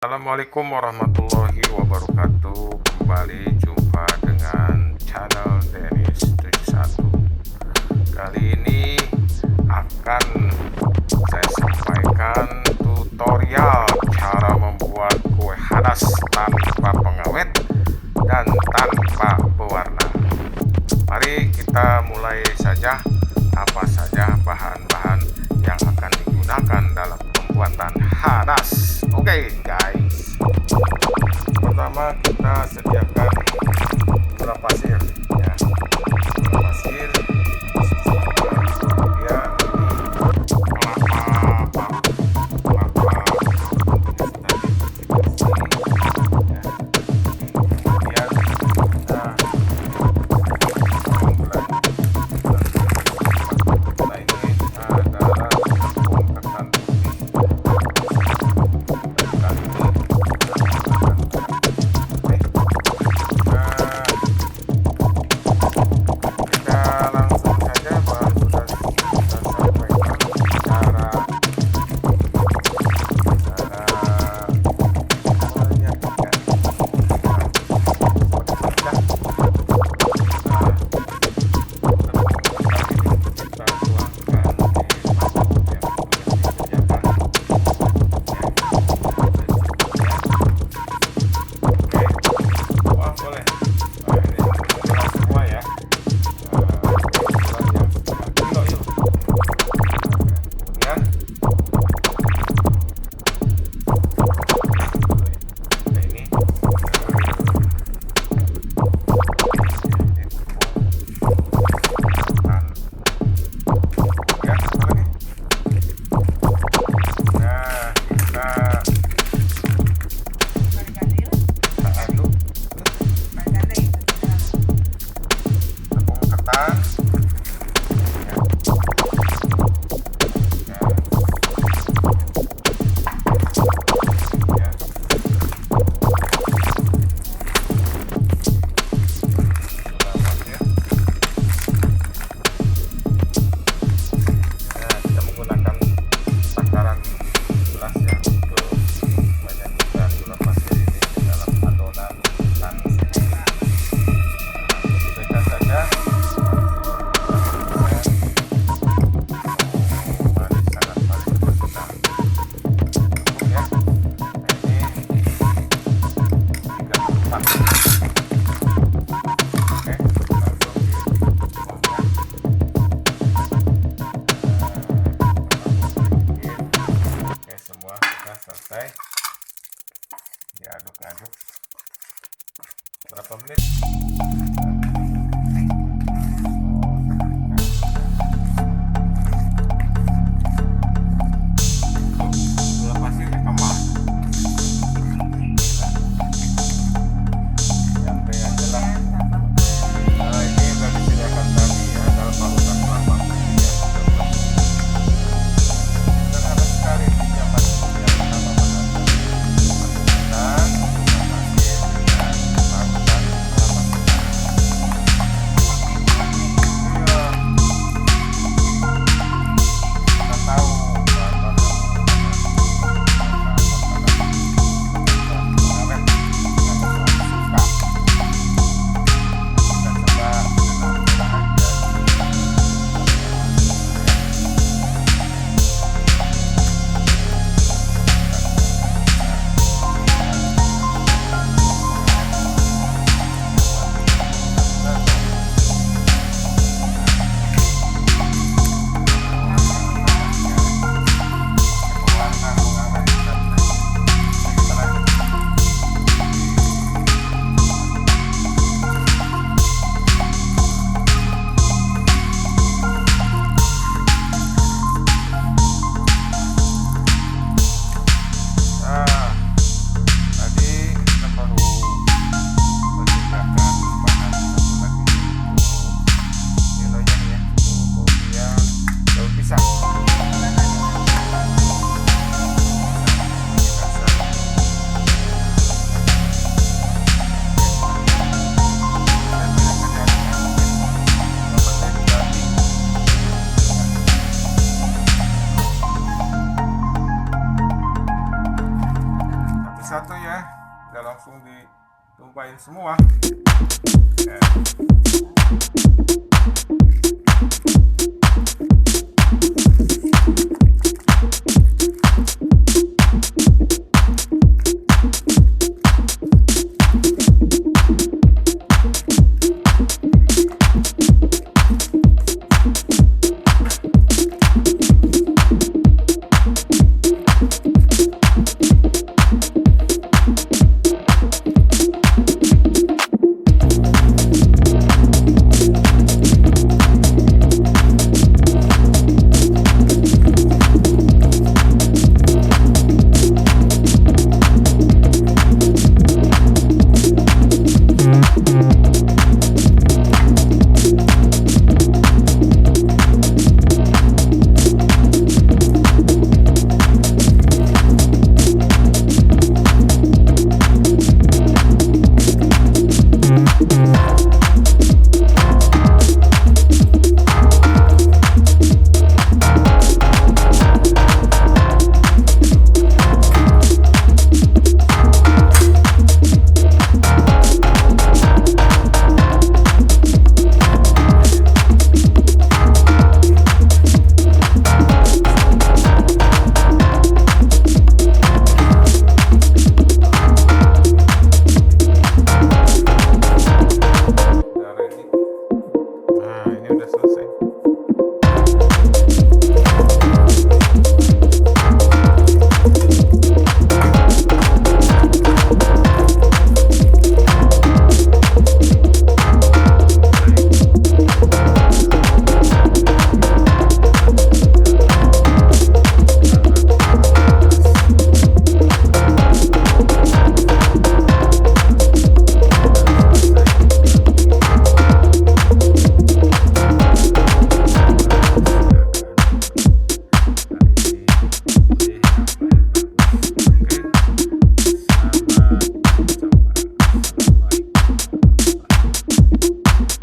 Assalamualaikum warahmatullahi wabarakatuh. Kembali jumpa dengan channel Dennis71. Kali ini akan saya sampaikan tutorial cara membuat kue hadas tanpa pengawet dan tanpa pewarna. Mari kita mulai saja. Apa saja bahan-bahan yang akan digunakan dalam pembuatan hadas? Oke guys, pertama kita sediakan gula pasir ya. Gula pasir, kemudian kelapa parut, kelapa kemudian kita bulan. Nah ini adalah tepung ketan putih. Selesai diaduk-aduk berapa menit. Gula pasirnya kembang sampai aja lah. Nah ini udah disediakan tadi ya dalam parutan kelapa sederhana sekali pinjaman. Yang pertama tumpahin semua ya.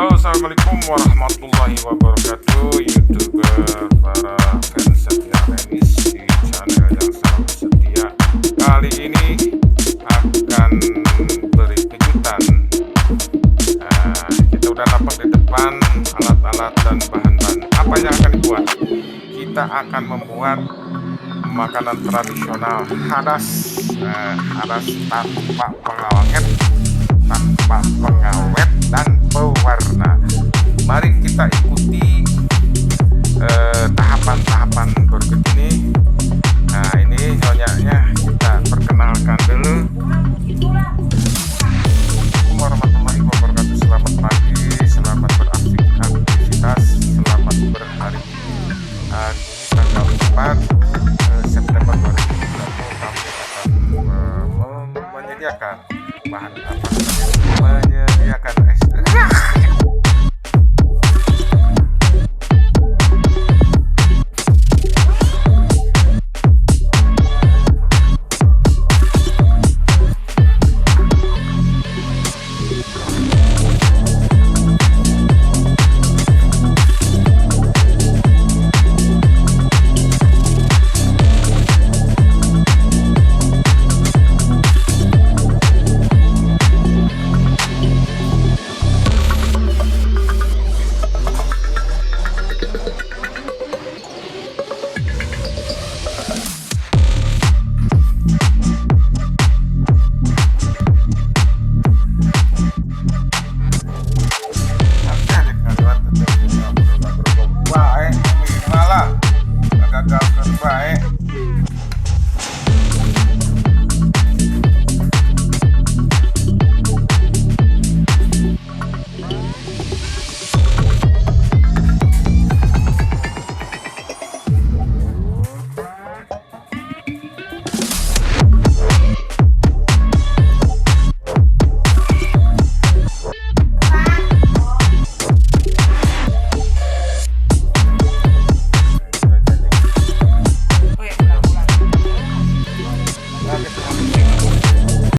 Halo, assalamualaikum warahmatullahi wabarakatuh, YouTuber, para fans setia tenis di channel yang selalu setia. Kali ini akan beri kejutan. Kita udah dapat di depan alat-alat dan bahan-bahan. Apa yang akan dibuat? Kita akan membuat makanan tradisional hadas, hadas tanpa pengawet, dan pewarna. Mari kita ikuti tahapan-tahapan berikut ini. Nah, ini nyonyanya kita perkenalkan dulu. Assalamualaikum warahmatullahi wabarakatuh. Selamat pagi, selamat beraktivitas, selamat berhari. Hari ini tanggal 4 September 2020. Kami akan menyediakan bahan apa? Menyediakan es.